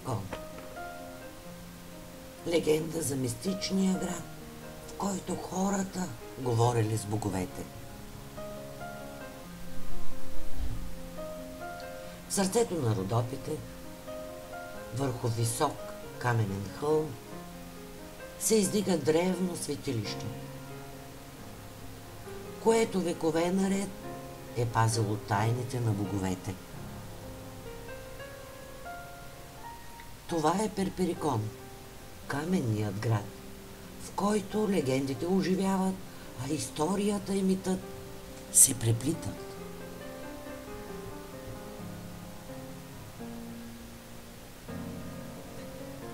Перперикон. Легенда за мистичния град, в който хората говорили с боговете. В сърцето на Родопите, върху висок каменен хълм, се издига древно светилище, което векове наред е пазило тайните на боговете. Това е Перперикон, каменният град, в който легендите оживяват, а историята и митът се преплитат.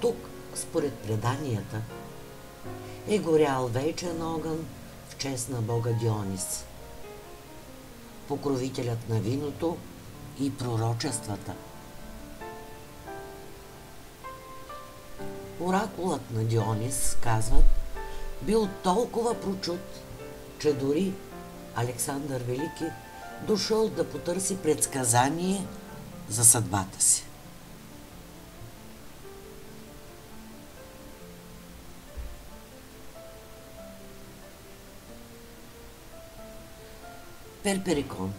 Тук, според преданията, е горял вечен огън в чест на бога Дионис, покровителят на виното и пророчествата. Оракулът на Дионис, казват, бил толкова прочут, че дори Александър Велики дошъл да потърси предсказание за съдбата си. Перперикон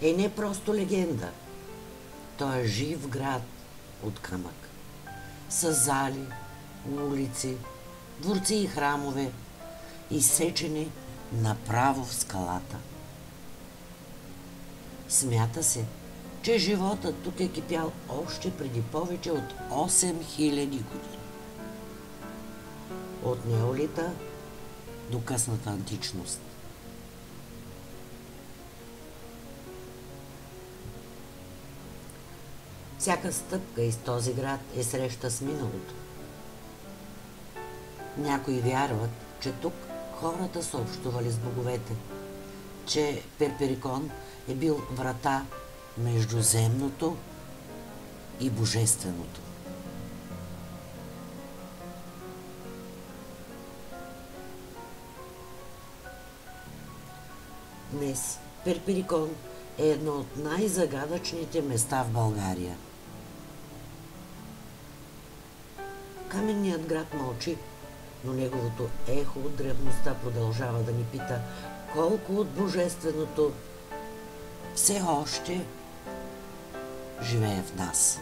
е не просто легенда. Той е жив град от камък, с зали, улици, дворци и храмове, изсечени направо в скалата. Смята се, че животът тук е кипял още преди повече от 8000 години. От неолита до късната античност. Всяка стъпка из този град е среща с миналото. Някои вярват, че тук хората са общували с боговете, че Перперикон е бил врата между земното и божественото. Днес Перперикон е едно от най-загадъчните места в България. Каменният град мълчи, но неговото ехо от древността продължава да ни пита колко от божественото все още живее в нас.